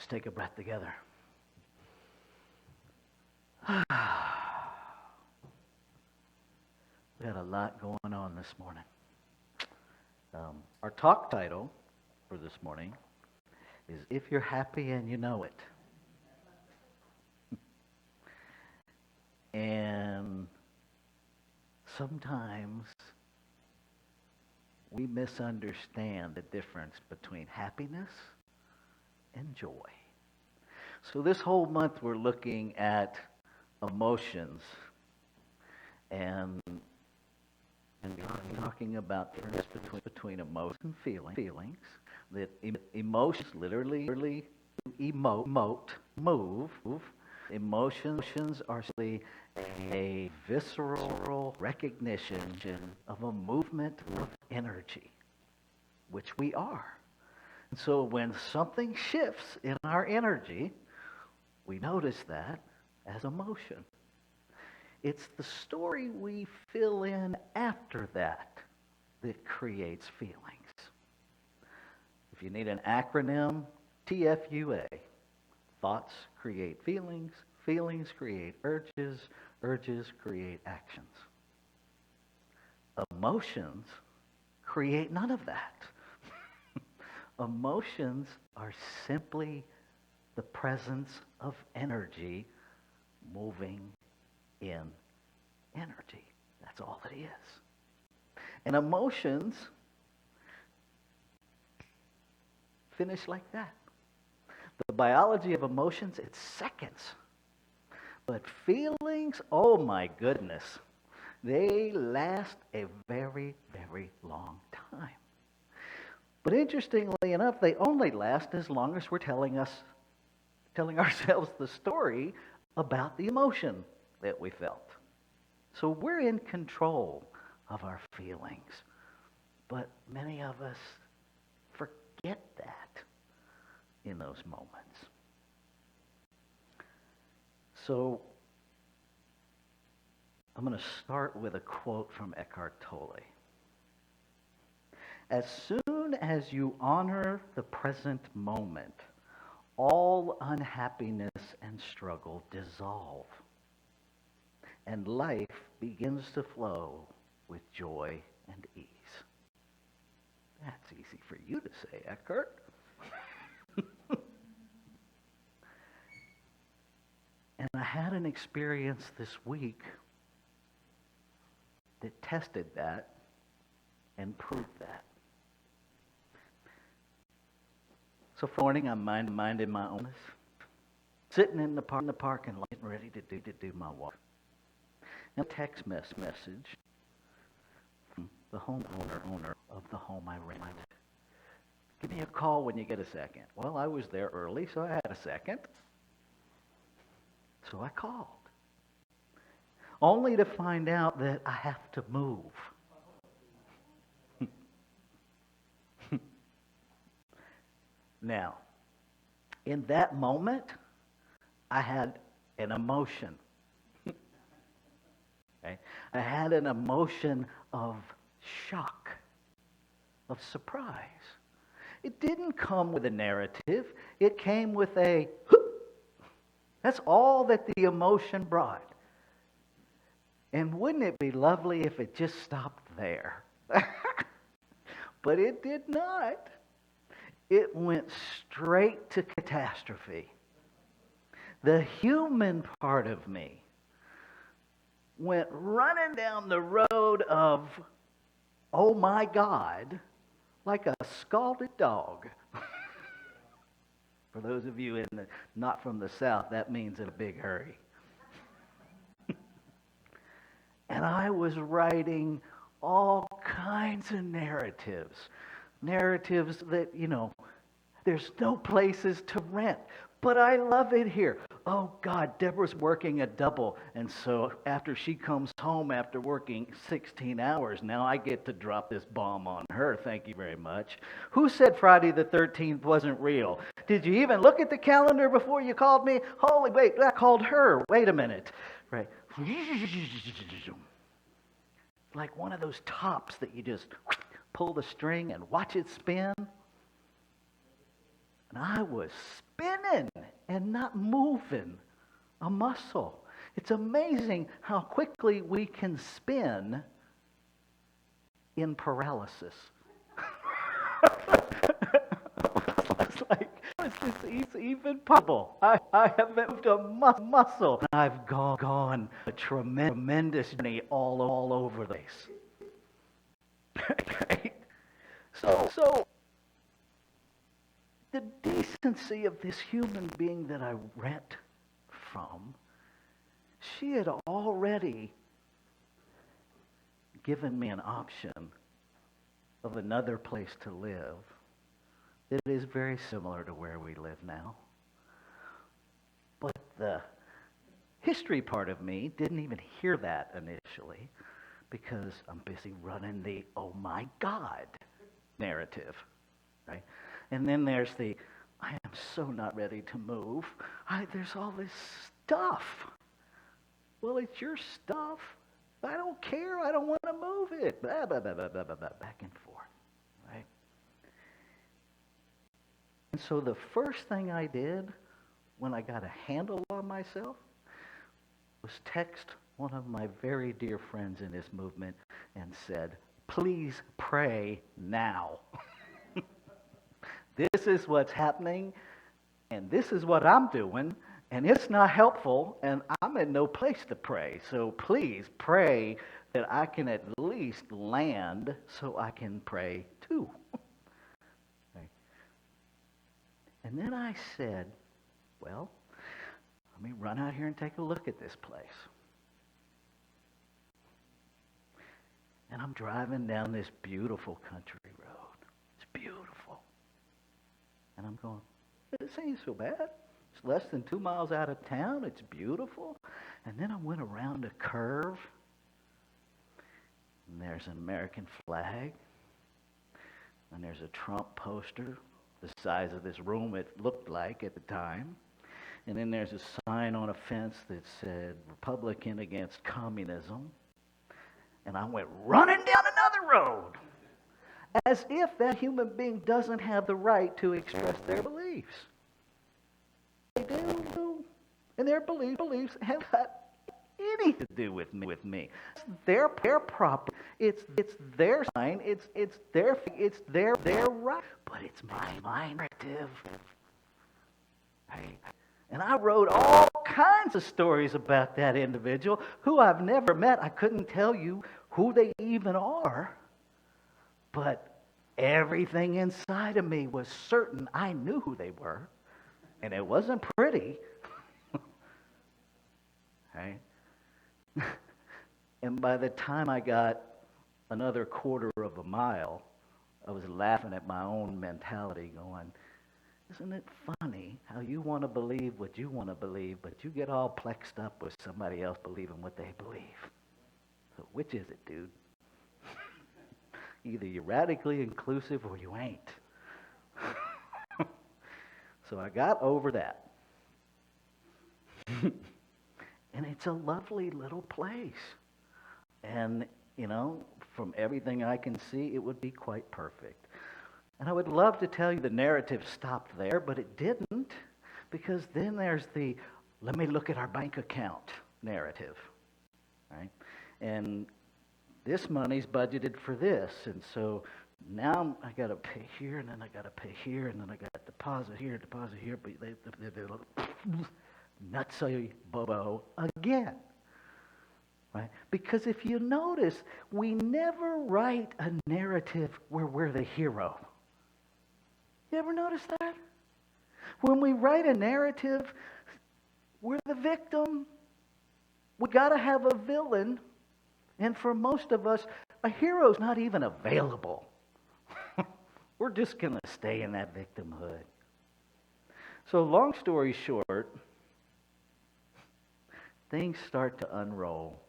take a breath together. We got a lot going on this morning. Our talk title for this morning is If You're Happy and You Know It. And sometimes we misunderstand the difference between happiness and joy. So this whole month we're looking at emotions and talking about the difference between emotion and feelings. That emotions literally emote, move. Emotions are simply a visceral recognition of a movement of energy, which we are. And so when something shifts in our energy, we notice that as emotion. It's the story we fill in after that that creates feelings. If you need an acronym, TFUA. Thoughts create feelings, feelings create urges, urges create actions. Emotions create none of that. Emotions are simply the presence of energy moving in energy. That's all it is. And emotions finish like that. The biology of emotions, it's seconds. But feelings, oh my goodness, they last a very, very long time. But interestingly enough, they only last as long as we're telling ourselves the story about the emotion that we felt. So we're in control of our feelings. But many of us forget that in those moments. So I'm going to start with a quote from Eckhart Tolle. As soon as you honor the present moment, all unhappiness and struggle dissolve, and life begins to flow with joy and ease. That's easy for you to say, Eckhart. And I had an experience this week that tested that and proved that. So for morning, I'm minding my own business, sitting in the parking lot, getting ready to do my walk. And a text message from the owner of the home I rented. Give me a call when you get a second. Well, I was there early, so I had a second. So I called, only to find out that I have to move. Now, in that moment, I had an emotion. Okay? I had an emotion of shock, of surprise. It didn't come with a narrative. It came with a, that's all that the emotion brought. And wouldn't it be lovely if it just stopped there? But it did not. It went straight to catastrophe. The human part of me went running down the road of, oh my God, like a scalded dog. For those of you not from the South, that means in a big hurry. And I was writing all kinds of narratives that, there's no places to rent, but I love it here. Oh God, Deborah's working a double, and so after she comes home after working 16 hours, now I get to drop this bomb on her. Thank you very much. Who said Friday the 13th wasn't real? Did you even look at the calendar before you called me? Holy, wait, I called her. Wait a minute. Right. Like one of those tops that you just pull the string and watch it spin. And I was spinning and not moving a muscle. It's amazing how quickly we can spin in paralysis. It's even possible. I have moved a muscle. I've gone a tremendous journey all over the place. Right? So the decency of this human being that I rent from, she had already given me an option of another place to live that is very similar to where we live now. But the history part of me didn't even hear that initially because I'm busy running the "oh my God" narrative, right? And then there's the "I am so not ready to move. There's all this stuff." Well, it's your stuff. I don't care. I don't want to move it. Blah, blah, blah, blah, blah, blah, blah, back and forth, right? And so the first thing I did when I got a handle on myself was text one of my very dear friends in this movement and said, "Please pray now." This is what's happening, and this is what I'm doing, and it's not helpful, and I'm in no place to pray. So please pray that I can at least land so I can pray too. Okay. And then I said, well, let me run out here and take a look at this place. And I'm driving down this beautiful country road. It's beautiful. And I'm going, it ain't so bad. It's less than 2 miles out of town. It's beautiful. And then I went around a curve, and there's an American flag, and there's a Trump poster, the size of this room it looked like at the time. And then there's a sign on a fence that said, "Republican against communism." And I went running down another road, as if that human being doesn't have the right to express their beliefs. They do. And their beliefs have got anything to do with me. It's their property. It's their sign. It's their right. But it's my narrative. Right? And I wrote all kinds of stories about that individual who I've never met. I couldn't tell you who they even are. But everything inside of me was certain I knew who they were. And it wasn't pretty. Right? And by the time I got another quarter of a mile, I was laughing at my own mentality going, isn't it funny how you want to believe what you want to believe, but you get all plexed up with somebody else believing what they believe? So which is it, dude? Either you're radically inclusive or you ain't. So I got over that. And it's a lovely little place. And, from everything I can see, it would be quite perfect. And I would love to tell you the narrative stopped there, but it didn't, because then there's the, let me look at our bank account narrative, right? And this money's budgeted for this, and so now I got to pay here, and then I got to pay here, and then I got to deposit here, but they nutsy bobo again, right? Because if you notice, we never write a narrative where we're the hero. You ever notice that? When we write a narrative, we're the victim. We got to have a villain, and for most of us, a hero's not even available. We're just going to stay in that victimhood. So long story short, things start to unroll.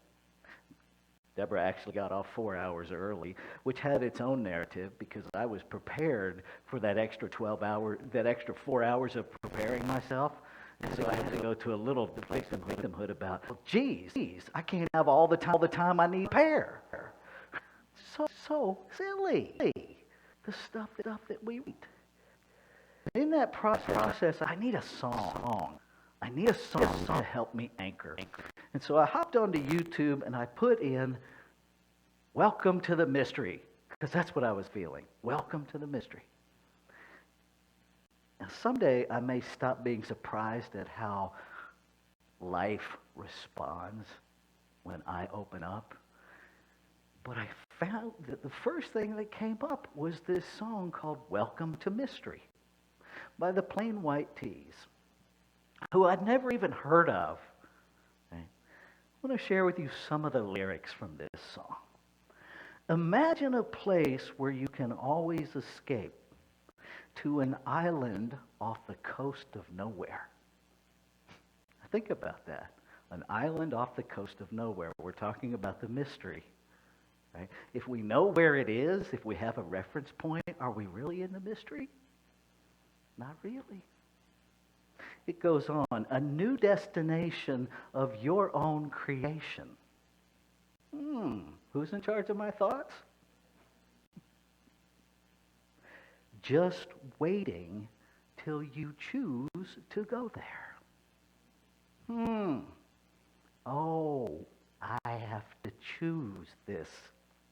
Deborah actually got off 4 hours early, which had its own narrative because I was prepared for that extra 4 hours of preparing myself. And so I had to go to a little place in victimhood about, geez, I can't have all the time I need to prepare. So silly, the stuff that we read. In that process, I need a song. I need a song to help me anchor. And so I hopped onto YouTube and I put in Welcome to the Mystery, because that's what I was feeling. Welcome to the mystery. Now, someday I may stop being surprised at how life responds when I open up. But I found that the first thing that came up was this song called Welcome to Mystery by the Plain White T's, who I'd never even heard of. Okay? I want to share with you some of the lyrics from this song. Imagine a place where you can always escape to an island off the coast of nowhere. Think about that. An island off the coast of nowhere. We're talking about the mystery. Right? If we know where it is, if we have a reference point, are we really in the mystery? Not really. It goes on. A new destination of your own creation. Who's in charge of my thoughts? Just waiting till you choose to go there. Oh, I have to choose this.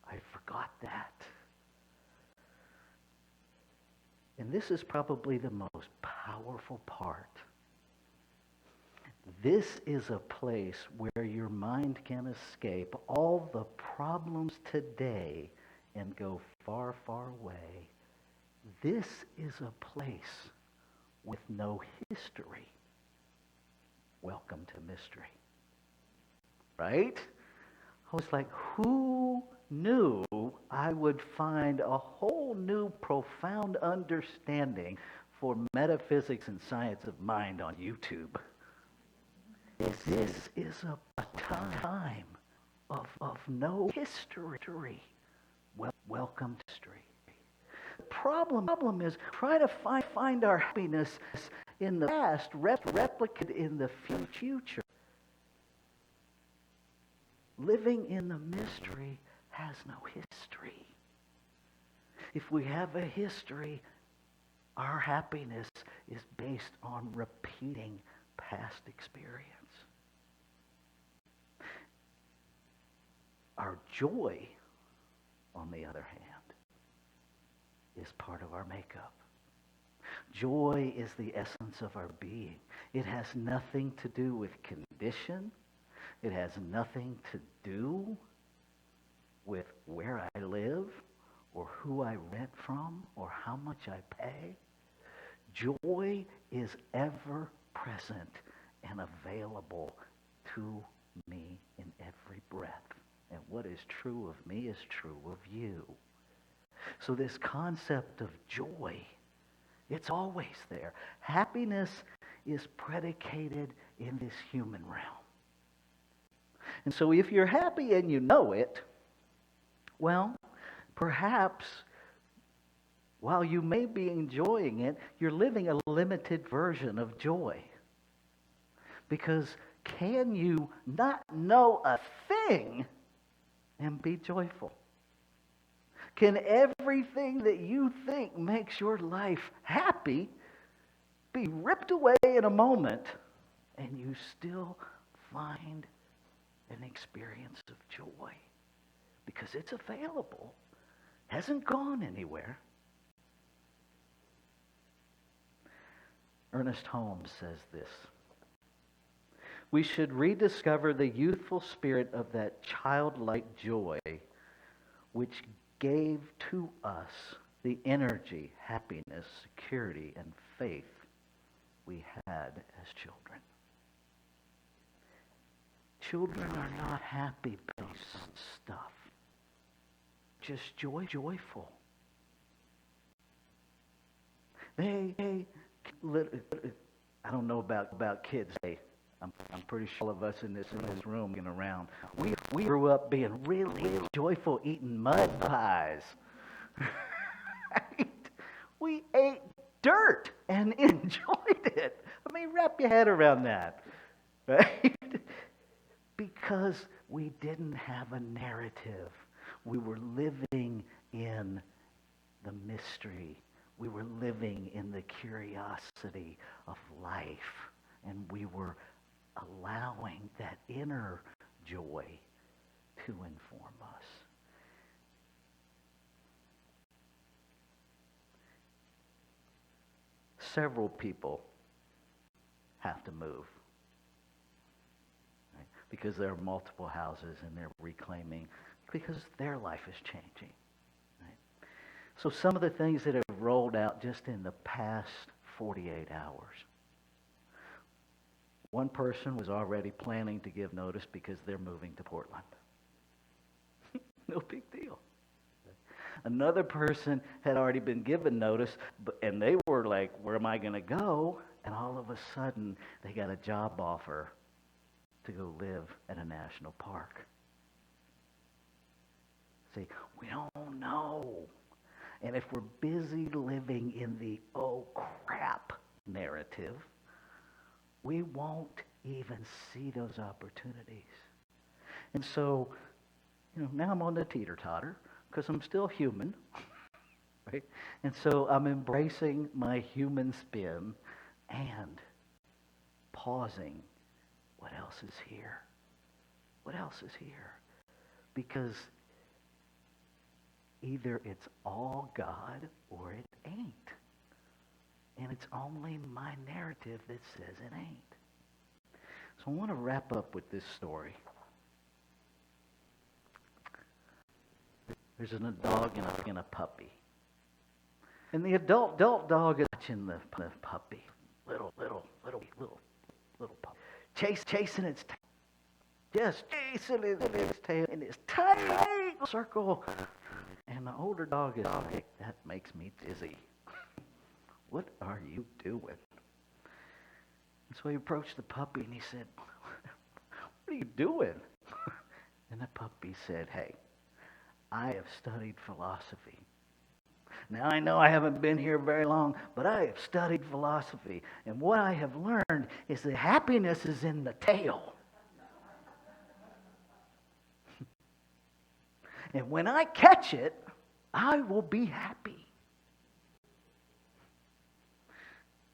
I forgot that. And this is probably the most powerful part. This is a place where your mind can escape all the problems today and go far, far away. This is a place with no history. Welcome to mystery. Right? I was like, who knew I would find a whole new profound understanding for metaphysics and science of mind on YouTube? This is a time of no history. Welcome to history. The problem is try to find our happiness in the past, replicated in the future. Living in the mystery has no history. If we have a history, our happiness is based on repeating past experience. Our joy, on the other hand, is part of our makeup. Joy is the essence of our being. It has nothing to do with condition. It has nothing to do with where I live or who I rent from or how much I pay. Joy is ever present and available to me in every breath. And what is true of me is true of you. So this concept of joy, it's always there. Happiness is predicated in this human realm. And so if you're happy and you know it, well, perhaps while you may be enjoying it, you're living a limited version of joy. Because can you not know a thing and be joyful? Can everything that you think makes your life happy be ripped away in a moment and you still find an experience of joy? Because it's available. Hasn't gone anywhere. Ernest Holmes says this: we should rediscover the youthful spirit of that childlike joy which gave to us the energy, happiness, security, and faith we had as children. Children are not happy-based stuff. Just joyful. I don't know about kids. I'm pretty sure all of us in this room and around, we grew up being really joyful eating mud pies. Right? We ate dirt and enjoyed it. I mean, wrap your head around that. Right? Because we didn't have a narrative. We were living in the mystery. We were living in the curiosity of life, and we were allowing that inner joy to inform us. Several people have to move, right? Because there are multiple houses and they're reclaiming, because their life is changing. Right? So some of the things that have rolled out just in the past 48 hours. One person was already planning to give notice because they're moving to Portland. No big deal. Another person had already been given notice, and they were like, where am I going to go? And all of a sudden, they got a job offer to go live at a national park. See, we don't know. And if we're busy living in the oh crap narrative, we won't even see those opportunities. And so, now I'm on the teeter-totter because I'm still human, right? And so I'm embracing my human spin and pausing. What else is here? What else is here? Because either it's all God or it ain't. And it's only my narrative that says it ain't. So I want to wrap up with this story. There's a dog and a puppy. And the adult dog is watching the puppy. Little puppy. Chasing its tail. Just chasing its tail in this tight circle. And the older dog is like, that makes me dizzy. What are you doing? And so he approached the puppy and he said, what are you doing? And the puppy said, hey, I have studied philosophy. Now, I know I haven't been here very long, but I have studied philosophy. And what I have learned is that happiness is in the tail. And when I catch it, I will be happy.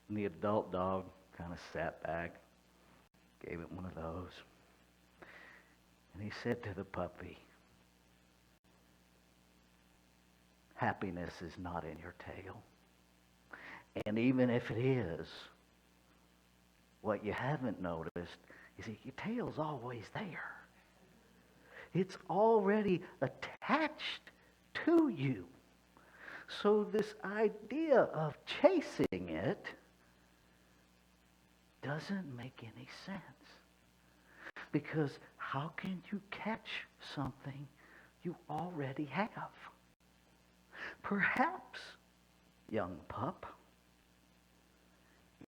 And the adult dog kind of sat back, gave it one of those. And he said to the puppy, happiness is not in your tail. And even if it is, what you haven't noticed is that your tail's always there. It's already attached to you. So this idea of chasing it doesn't make any sense. Because how can you catch something you already have? Perhaps, young pup,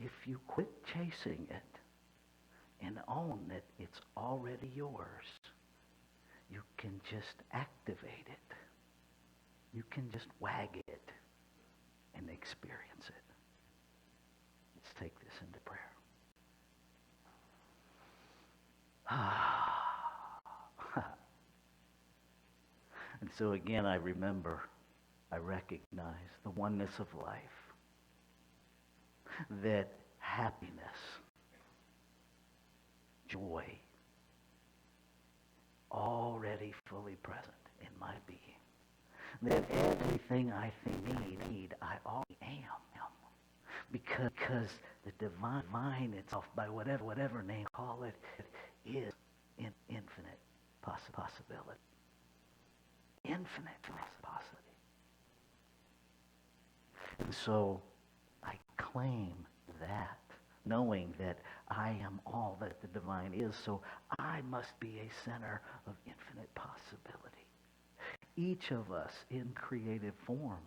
if you quit chasing it and own that it's already yours, you can just activate it. You can just wag it and experience it. Let's take this into prayer. And so again, I recognize the oneness of life, that happiness, joy, already fully present in my being. That everything I need, I already am. Because the divine itself, by whatever name call it, is in infinite possibility. Infinite possibility. And so I claim that, knowing that I am all that the divine is, so I must be a center of infinite possibility. Each of us in creative form,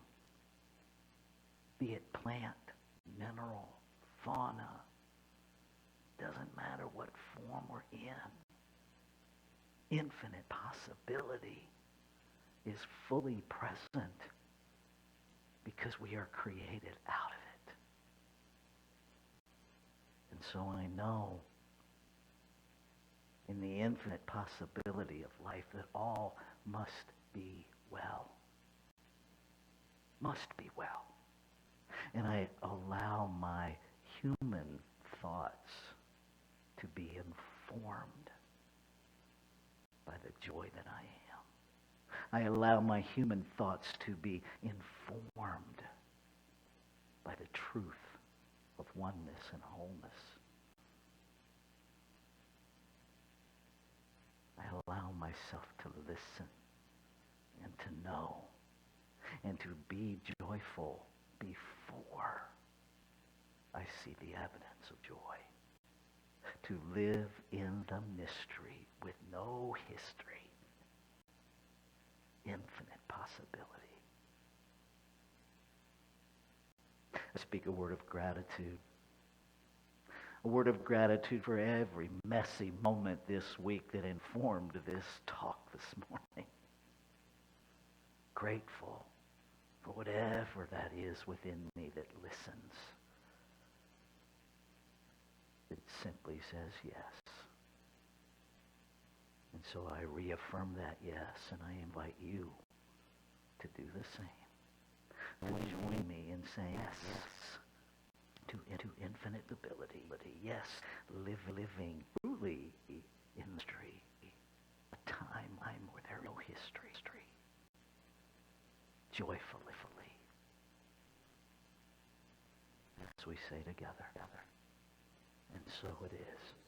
be it plant, mineral, fauna, doesn't matter what form we're in. Infinite possibility is fully present because we are created out of it. And so I know in the infinite possibility of life that all must be well. Must be well. And I allow my human thoughts to be informed by the joy that I am. I allow my human thoughts to be informed by the truth of oneness and wholeness. I allow myself to listen and to know and to be joyful before I see the evidence of joy. To live in the mystery with no history. Infinite possibility. I speak a word of gratitude. A word of gratitude for every messy moment this week that informed this talk this morning. Grateful for whatever that is within me that listens. It simply says yes. And so I reaffirm that yes, and I invite you to do the same. Will you join me in saying yes to infinite ability? Yes, living truly in mystery. A time where there is no history. Joyfully. As we say together. And so it is.